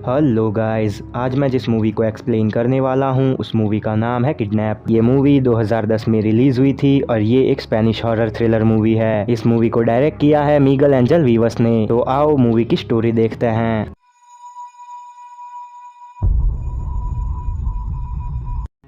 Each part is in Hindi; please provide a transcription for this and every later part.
हेलो गाइस, आज मैं जिस मूवी को एक्सप्लेन करने वाला हूँ उस मूवी का नाम है किडनैप। ये मूवी 2010 में रिलीज हुई थी और ये एक स्पेनिश हॉरर थ्रिलर मूवी है। इस मूवी को डायरेक्ट किया है मिगेल एंजल वीवस ने। तो आओ मूवी की स्टोरी देखते हैं।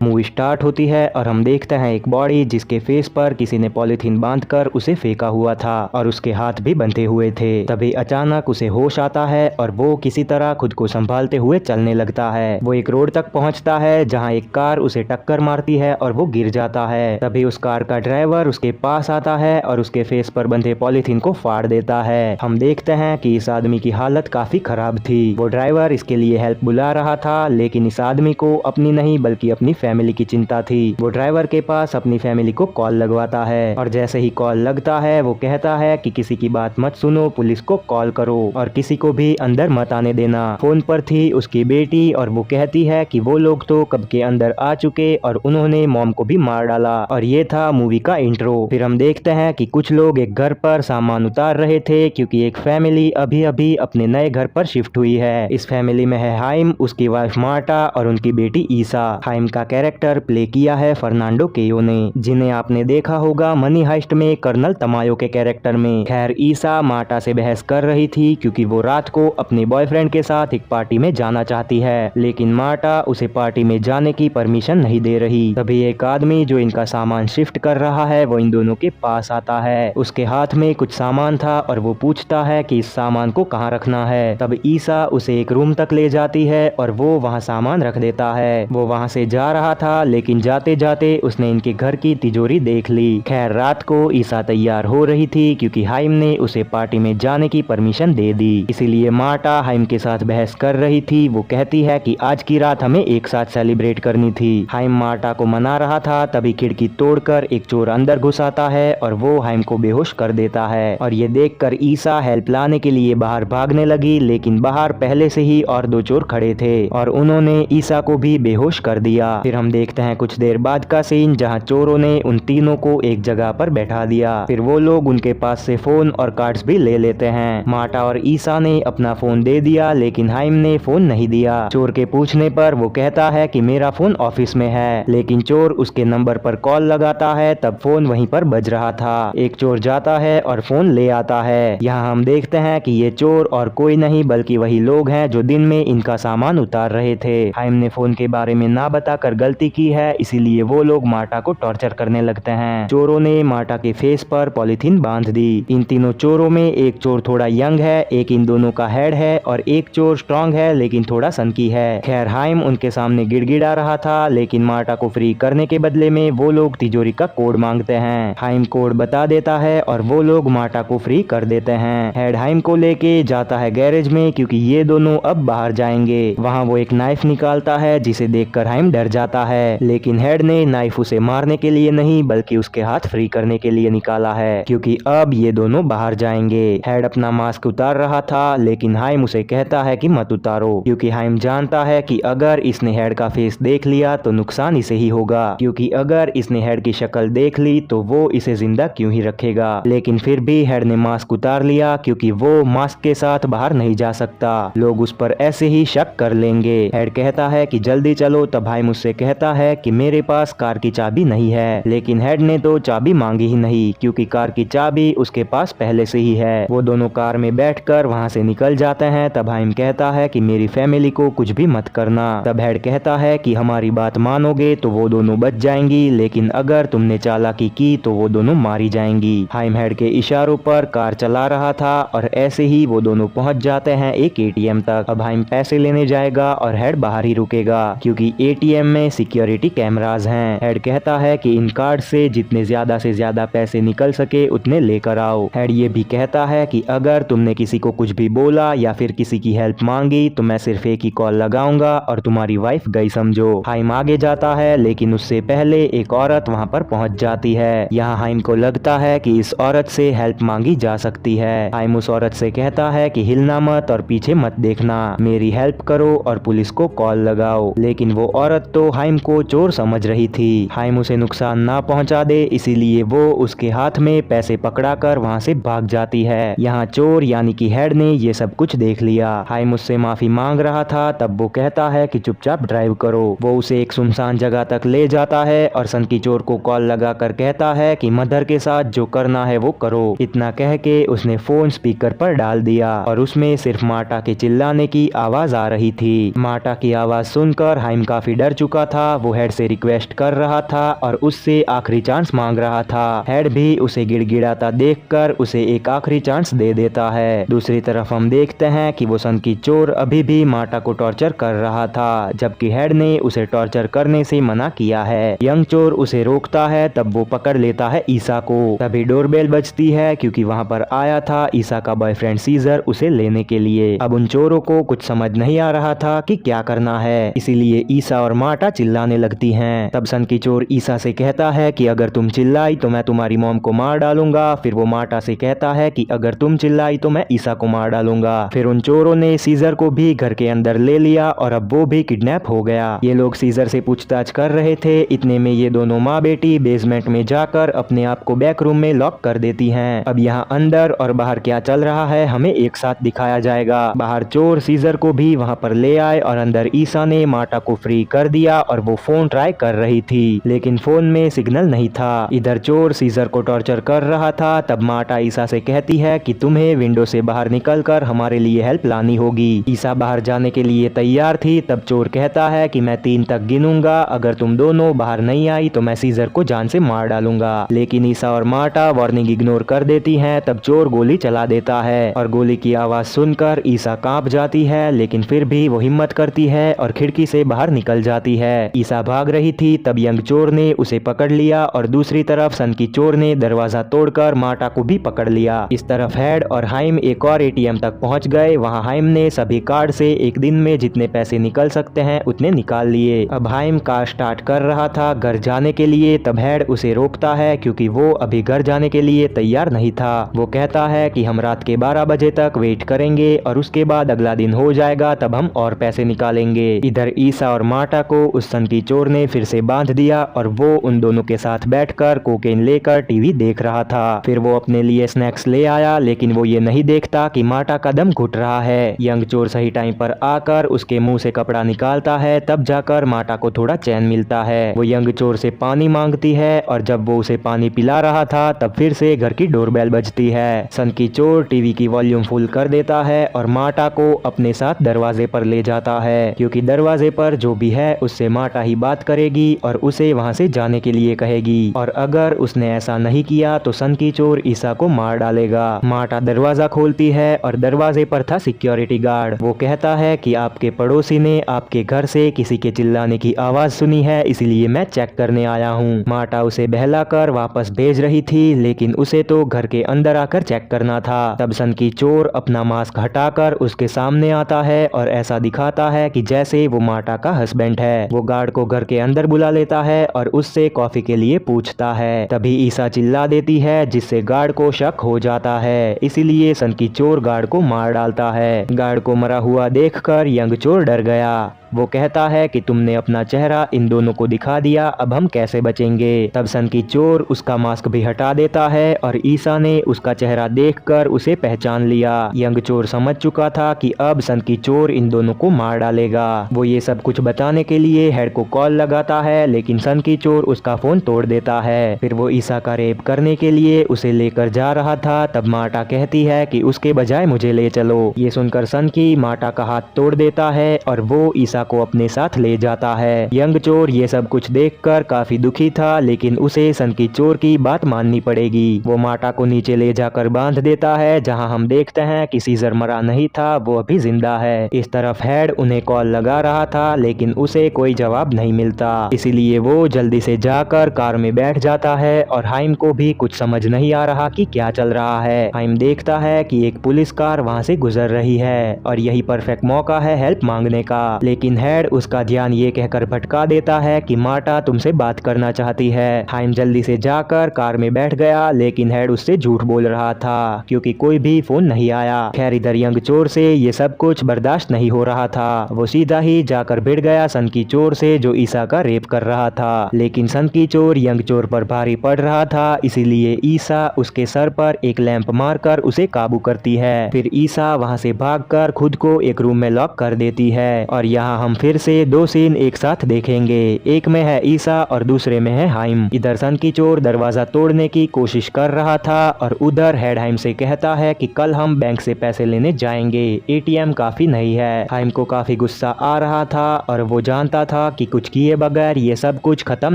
मूवी स्टार्ट होती है और हम देखते हैं एक बॉडी जिसके फेस पर किसी ने पॉलिथीन बांधकर उसे फेंका हुआ था और उसके हाथ भी बंधे हुए थे। तभी अचानक उसे होश आता है और वो किसी तरह खुद को संभालते हुए चलने लगता है। वो एक रोड तक पहुंचता है जहां एक कार उसे टक्कर मारती है और वो गिर जाता है। तभी उस कार का ड्राइवर उसके पास आता है और उसके फेस पर बंधे पॉलिथीन को फाड़ देता है। हम देखते हैं कि इस आदमी की हालत काफी खराब थी। वो ड्राइवर इसके लिए हेल्प बुला रहा था, लेकिन इस आदमी को अपनी नहीं बल्कि अपनी फैमिली की चिंता थी। वो ड्राइवर के पास अपनी फैमिली को कॉल लगवाता है और जैसे ही कॉल लगता है वो कहता है कि किसी की बात मत सुनो, पुलिस को कॉल करो और किसी को भी अंदर मत आने देना। फोन पर थी उसकी बेटी और वो कहती है कि वो लोग तो कब के अंदर आ चुके और उन्होंने मॉम को भी मार डाला। और ये था मूवी का इंट्रो। फिर हम देखते हैं कि कुछ लोग एक घर पर सामान उतार रहे थे क्योंकि एक फैमिली अभी अभी अपने नए घर पर शिफ्ट हुई है। इस फैमिली में है हाइम, उसकी वाइफ मार्टा और उनकी बेटी ईसा। हाइम का कैरेक्टर प्ले किया है फर्नांडो केयो ने, जिन्हें आपने देखा होगा मनी हाइस्ट में कर्नल तमायो के कैरेक्टर में। खैर, ईसा मार्टा से बहस कर रही थी क्योंकि वो रात को अपने बॉयफ्रेंड के साथ एक पार्टी में जाना चाहती है, लेकिन मार्टा उसे पार्टी में जाने की परमिशन नहीं दे रही। तभी एक आदमी जो इनका सामान शिफ्ट कर रहा है वो इन दोनों के पास आता है। उसके हाथ में कुछ सामान था और वो पूछता है कि इस सामान को कहाँ रखना है। तब ईसा उसे एक रूम तक ले जाती है और वो वहाँ सामान रख देता है। वो वहाँ से जा रहा था, लेकिन जाते जाते उसने इनके घर की तिजोरी देख ली। खैर, रात को ईसा तैयार हो रही थी क्योंकि हाइम ने उसे पार्टी में जाने की परमिशन दे दी। इसीलिए मार्टा हाइम के साथ बहस कर रही थी। वो कहती है कि आज की रात हमें एक साथ सेलिब्रेट करनी थी। हाइम मार्टा को मना रहा था, तभी खिड़की तोड़कर एक चोर अंदर घुस आता है और वो हाइम को बेहोश कर देता है। और ये देखकर ईसा हेल्प लाने के लिए बाहर भागने लगी, लेकिन बाहर पहले से ही और दो चोर खड़े थे और उन्होंने ईसा को भी बेहोश कर दिया। फिर हम देखते हैं कुछ देर बाद का सीन जहां चोरों ने उन तीनों को एक जगह पर बैठा दिया। फिर वो लोग उनके पास से फोन और कार्ड्स भी ले लेते हैं। मार्टा और ईसा ने अपना फोन दे दिया, लेकिन हाइम ने फोन नहीं दिया। चोर के पूछने पर वो कहता है कि मेरा फोन ऑफिस में है, लेकिन चोर उसके नंबर पर कॉल लगाता है। तब फोन वहीं पर बज रहा था। एक चोर जाता है और फोन ले आता है। यहाँ हम देखते हैं कि ये चोर और कोई नहीं बल्कि वही लोग हैं जो दिन में इनका सामान उतार रहे थे। हाइम ने फोन के बारे में ना बताकर गलती की है, इसीलिए वो लोग मार्टा को टॉर्चर करने लगते हैं। चोरों ने मार्टा के फेस पर पॉलिथीन बांध दी। इन तीनों चोरों में एक चोर थोड़ा यंग है, एक इन दोनों का हेड है और एक चोर स्ट्रांग है लेकिन थोड़ा सनकी है। खैर, हाइम उनके सामने गिड़गिड़ा रहा था, लेकिन मार्टा को फ्री करने के बदले में वो लोग तिजोरी का कोड मांगते हैं। हाइम कोड बता देता है और वो लोग मार्टा को फ्री कर देते हैं। हेड हाइम को लेके जाता है गैरेज में क्योंकि ये दोनों अब बाहर जाएंगे। वहाँ वो एक नाइफ निकालता है जिसे देखकर हाइम डर जाता है, लेकिन हेड ने नाइफ उसे मारने के लिए नहीं बल्कि उसके हाथ फ्री करने के लिए निकाला है क्योंकि अब ये दोनों बाहर जाएंगे। हेड अपना मास्क उतार रहा था, लेकिन हाइम उसे कहता है कि मत उतारो क्योंकि हाइम जानता है कि अगर इसने हेड का फेस देख लिया तो नुकसान इसे ही होगा, क्योंकि अगर इसने हेड की शक्ल देख ली तो वो इसे जिंदा क्यों ही रखेगा। लेकिन फिर भी हेड ने मास्क उतार लिया क्योंकि वो मास्क के साथ बाहर नहीं जा सकता, लोग उस पर ऐसे ही शक कर लेंगे। हेड कहता है कि जल्दी चलो, तब हाइम उससे कहता है कि मेरे पास कार की चाबी नहीं है, लेकिन हेड ने तो चाबी मांगी ही नहीं क्योंकि कार की चाबी उसके पास पहले से ही है। वो दोनों कार में बैठकर वहां से निकल जाते हैं। तब हाइम कहता है कि मेरी फैमिली को कुछ भी मत करना। तब हेड कहता है कि हमारी बात मानोगे तो वो दोनों बच जाएंगी, लेकिन अगर तुमने चालाकी की तो वो दोनों मारी जाएंगी। हाइम हेड के इशारों पर कार चला रहा था और ऐसे ही वो दोनों पहुंच जाते हैं एक एटीएम तक। अब हाइम पैसे लेने जाएगा और हेड बाहर ही रुकेगा क्योंकि एटीएम में सिक्योरिटी कैमराज हैं। हेड कहता है कि इन कार्ड से जितने ज्यादा से ज्यादा पैसे निकल सके उतने लेकर आओ। हेड ये भी कहता है कि अगर तुमने किसी को कुछ भी बोला या फिर किसी की हेल्प मांगी तो मैं सिर्फ एक ही कॉल लगाऊंगा और तुम्हारी वाइफ गई समझो। हाइम आगे जाता है, लेकिन उससे पहले एक औरत वहां पर पहुंच जाती है। यहाँ हाइम को लगता है कि इस औरत से हेल्प मांगी जा सकती है। हाइम उस औरत से कहता है कि हिलना मत और पीछे मत देखना, मेरी हेल्प करो और पुलिस को कॉल लगाओ। लेकिन वो औरत तो हाइम को चोर समझ रही थी। हाइम उसे नुकसान ना पहुंचा दे इसीलिए वो उसके हाथ में पैसे पकड़ाकर वहां से भाग जाती है। यहाँ चोर यानी कि हेड ने ये सब कुछ देख लिया। हाइम उससे माफी मांग रहा था, तब वो कहता है कि चुपचाप ड्राइव करो। वो उसे एक सुनसान जगह तक ले जाता है और सन की चोर को कॉल लगाकर कहता है कि मदर के साथ जो करना है वो करो। इतना कह के उसने फोन स्पीकर पर डाल दिया और उसमें सिर्फ मार्टा के चिल्लाने की आवाज आ रही थी। मार्टा की आवाज सुनकर हाइम काफी डर चुका था। वो हेड से रिक्वेस्ट कर रहा था और उससे आखिरी चांस मांग रहा था। हेड भी उसे गिड़गिड़ाता देखकर उसे एक आखिरी चांस दे देता है। दूसरी तरफ हम देखते हैं कि वो सन की चोर अभी भी मार्टा को टॉर्चर कर रहा था, जबकि हेड ने उसे टॉर्चर करने से मना किया है। यंग चोर उसे रोकता है, तब वो पकड़ लेता है ईसा को। तभी डोरबेल बजती है क्योंकि वहाँ पर आया था ईसा का बॉयफ्रेंड सीजर उसे लेने के लिए। अब उन चोरों को कुछ समझ नहीं आ रहा था कि क्या करना है, इसीलिए ईसा और मार्टा चिल्लाने लगती हैं। तब सन की चोर ईसा से कहता है कि अगर तुम चिल्लाई तो मैं तुम्हारी मॉम को मार डालूंगा। फिर वो मार्टा से कहता है कि अगर तुम चिल्लाई तो मैं ईसा को मार डालूंगा। फिर उन चोरों ने सीजर को भी घर के अंदर ले लिया और अब वो भी किडनैप हो गया। ये लोग सीजर से पूछताछ कर रहे थे, इतने में ये दोनों माँ बेटी बेसमेंट में जाकर अपने आप को बैक रूम में लॉक कर देती हैं। अब यहाँ अंदर और बाहर क्या चल रहा है हमें एक साथ दिखाया जाएगा। बाहर चोर सीजर को भी वहाँ पर ले आए और अंदर ईसा ने मार्टा को फ्री कर दिया और वो फोन ट्राई कर रही थी, लेकिन फोन में सिग्नल नहीं था। इधर चोर सीजर को टॉर्चर कर रहा था। तब मार्टा ईसा से कहती है कि तुम्हें विंडो से बाहर निकलकर हमारे लिए हेल्प लानी होगी। ईसा बाहर जाने के लिए तैयार थी। तब चोर कहता है कि मैं 3 तक गिनूंगा, अगर तुम दोनों बाहर नहीं आई तो मैं सीजर को जान से मार डालूंगा। लेकिन ईसा और मार्टा वार्निंग इग्नोर कर देती हैं। तब चोर गोली चला देता है और गोली की आवाज सुनकर ईसा कांप जाती है, लेकिन फिर भी वो हिम्मत करती है और खिड़की से बाहर निकल जाती है। ईसा भाग रही थी, तब यंग चोर ने उसे पकड़ लिया और दूसरी तरफ सन की चोर ने दरवाजा तोड़कर मार्टा को भी पकड़ लिया। इस तरफ हेड और हाइम एक और एटीएम तक पहुंच गए। वहां हाइम ने सभी कार्ड से एक दिन में जितने पैसे निकल सकते हैं उतने निकाल लिए। अब हाइम कार स्टार्ट कर रहा था घर जाने के लिए। तब हेड उसे रोकता है क्योंकि वो अभी घर जाने के लिए तैयार नहीं था। वो कहता है कि हम रात के 12 बजे तक वेट करेंगे और उसके बाद अगला दिन हो जाएगा तब हम और पैसे निकालेंगे। इधर ईसा और मार्टा को उस सन की चोर ने फिर से बांध दिया और वो उन दोनों के साथ बैठकर कोकेन लेकर टीवी देख रहा था। फिर वो अपने लिए स्नैक्स ले आया, लेकिन वो ये नहीं देखता कि मार्टा का दम घुट रहा है। यंग चोर सही टाइम पर आकर उसके मुंह से कपड़ा निकालता है, तब जाकर मार्टा को थोड़ा चैन मिलता है। वो यंग चोर से पानी मांगती है और जब वो उसे पानी पिला रहा था तब फिर से घर की डोरबेल बजती है। सन की चोर टीवी की वॉल्यूम फुल कर देता है और मार्टा को अपने साथ दरवाजे पर ले जाता है, क्योंकि दरवाजे पर जो भी है उससे मार्टा ही बात करेगी और उसे वहां से जाने के लिए कहेगी, और अगर उसने ऐसा नहीं किया तो सन की चोर ईसा को मार डालेगा। मार्टा दरवाजा खोलती है और दरवाजे पर था सिक्योरिटी गार्ड। वो कहता है कि आपके पड़ोसी ने आपके घर से किसी के चिल्लाने की आवाज सुनी है, इसलिए मैं चेक करने आया हूँ। मार्टा उसे बहलाकर वापस भेज रही थी, लेकिन उसे तो घर के अंदर आकर चेक करना था। तब सन की चोर अपना मास्क हटाकर उसके सामने आता है और ऐसा दिखाता है कि जैसे वो मार्टा का हस्बैंड है। वो गार्ड को घर के अंदर बुला लेता है और उससे कॉफी के लिए पूछता है। तभी ईसा चिल्ला देती है, जिससे गार्ड को शक हो जाता है, इसीलिए सन की चोर गार्ड को मार डालता है। गार्ड को मरा हुआ देखकर यंग चोर डर गया। वो कहता है कि तुमने अपना चेहरा इन दोनों को दिखा दिया, अब हम कैसे बचेंगे। तब सन की चोर उसका मास्क भी हटा देता है और ईसा ने उसका चेहरा देखकर उसे पहचान लिया। यंग चोर समझ चुका था कि अब सन की चोर इन दोनों को मार डालेगा। वो ये सब कुछ बताने के लिए हेड को कॉल लगाता है, लेकिन सन की चोर उसका फोन तोड़ देता है। फिर वो ईसा का रेप करने के लिए उसे लेकर जा रहा था। तब मार्टा कहती है कि उसके बजाय मुझे ले चलो। ये सुनकर सन की मार्टा का हाथ तोड़ देता है और वो ईसा को अपने साथ ले जाता है। यंग चोर ये सब कुछ देखकर काफी दुखी था, लेकिन उसे सन की चोर की बात माननी पड़ेगी। वो मार्टा को नीचे ले जाकर बांध देता है, जहां हम देखते हैं कि सीजर मरा नहीं था, वो अभी जिंदा है। इस तरफ हेड उन्हें कॉल लगा रहा था, लेकिन उसे कोई जवाब नहीं मिलता, इसीलिए वो जल्दी से जाकर कार में बैठ जाता है और हाइम को भी कुछ समझ नहीं आ रहा कि क्या चल रहा है। हाइम देखता है कि एक पुलिस कार वहां से गुजर रही है और यही परफेक्ट मौका है हेल्प मांगने का, लेकिन लेकिन हेड उसका ध्यान ये कहकर भटका देता है कि मार्टा तुमसे बात करना चाहती है। हाइम जल्दी से जाकर कार में बैठ गया, लेकिन हेड उससे झूठ बोल रहा था क्योंकि कोई भी फोन नहीं आया। खैर इधर यंग चोर से ये सब कुछ बर्दाश्त नहीं हो रहा था। वो सीधा ही जाकर भिड़ गया सन की चोर से जो ईसा का रेप कर रहा था, लेकिन सन की चोर यंग चोर पर भारी पड़ रहा था, इसीलिए ईसा उसके सर पर एक लैंप मारकर उसे काबू करती है। फिर ईसा वहां से भागकर खुद को एक रूम में लॉक कर देती है। और यहाँ हम फिर से दो सीन एक साथ देखेंगे, एक में है ईसा और दूसरे में है हाइम। इधर सन की चोर दरवाजा तोड़ने की कोशिश कर रहा था और उधर हेड हाइम से कहता है कि कल हम बैंक से पैसे लेने जाएंगे, एटीएम काफी नहीं है। हाइम को काफी गुस्सा आ रहा था और वो जानता था कि कुछ किए बगैर ये सब कुछ खत्म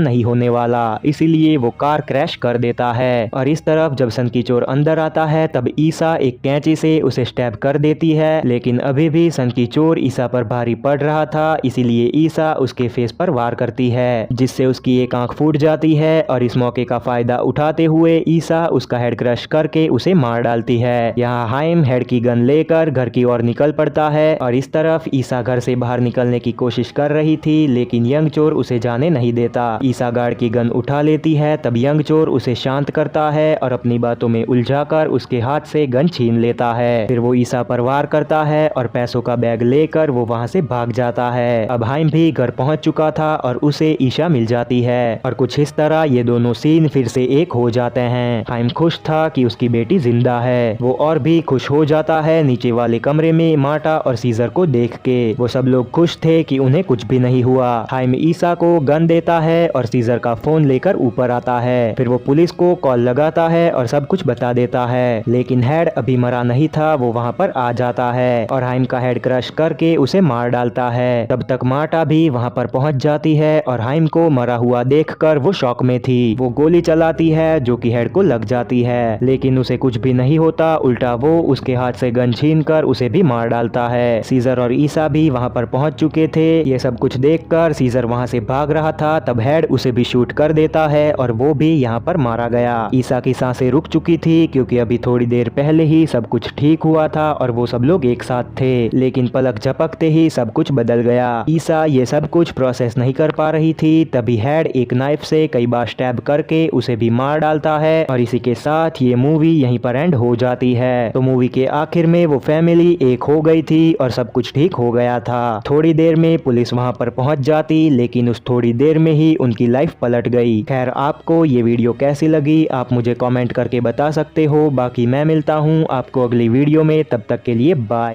नहीं होने वाला, इसीलिए वो कार क्रैश कर देता है। और इस तरफ जब सन की चोर अंदर आता है तब ईसा एक कैंची से उसे स्टैब कर देती है, लेकिन अभी भी सन की चोर ईसा पर भारी पड़ रहा था, इसीलिए ईसा उसके फेस पर वार करती है, जिससे उसकी एक आंख फूट जाती है। और इस मौके का फायदा उठाते हुए ईसा उसका हेड क्रश करके उसे मार डालती है। यहाँ हाइम हेड की गन लेकर घर की ओर निकल पड़ता है और इस तरफ ईसा घर से बाहर निकलने की कोशिश कर रही थी, लेकिन यंग चोर उसे जाने नहीं देता। ईसा गार्ड की गन उठा लेती है, तब यंग चोर उसे शांत करता है और अपनी बातों में उलझाकर उसके हाथ से गन छीन लेता है। फिर वो ईसा पर वार करता है और पैसों का बैग लेकर वो वहाँ से भाग जाता है। अब हाइम भी घर पहुँच चुका था और उसे ईशा मिल जाती है और कुछ इस तरह ये दोनों सीन फिर से एक हो जाते हैं। हाइम खुश था कि उसकी बेटी जिंदा है। वो और भी खुश हो जाता है नीचे वाले कमरे में मार्टा और सीजर को देख के। वो सब लोग खुश थे कि उन्हें कुछ भी नहीं हुआ। हाइम ईसा को गन देता है और सीजर का फोन लेकर ऊपर आता है। फिर वो पुलिस को कॉल लगाता है और सब कुछ बता देता है, लेकिन हेड अभी मरा नहीं था, वो वहाँ पर आ जाता है और हाइम का हेड क्रश करके उसे मार डालता है। तब तक मार्टा भी वहाँ पर पहुँच जाती है और हाइम को मरा हुआ देखकर वो शॉक में थी। वो गोली चलाती है जो कि हेड को लग जाती है, लेकिन उसे कुछ भी नहीं होता, उल्टा वो उसके हाथ से गन छीन कर उसे भी मार डालता है। सीजर और ईसा भी वहाँ पर पहुँच चुके थे। ये सब कुछ देखकर सीजर वहाँ से भाग रहा था, तब हेड उसे भी शूट कर देता है और वो भी यहाँ पर मारा गया। ईसा की सांसें रुक चुकी थी क्योंकि अभी थोड़ी देर पहले ही सब कुछ ठीक हुआ था और वो सब लोग एक साथ थे, लेकिन पलक झपकते ही सब कुछ बदल गया। ईसा ये सब कुछ प्रोसेस नहीं कर पा रही थी, तभी हेड एक नाइफ से कई बार स्टैब करके उसे भी मार डालता है और इसी के साथ ये मूवी यहीं पर एंड हो जाती है। तो मूवी के आखिर में वो फैमिली एक हो गई थी और सब कुछ ठीक हो गया था। थोड़ी देर में पुलिस वहां पर पहुंच जाती, लेकिन उस थोड़ी देर में ही उनकी लाइफ पलट गई। खैर आपको ये वीडियो कैसी लगी आप मुझे कमेंट करके बता सकते हो। बाकी मैं मिलता हूँ आपको अगली वीडियो में, तब तक के लिए बाय।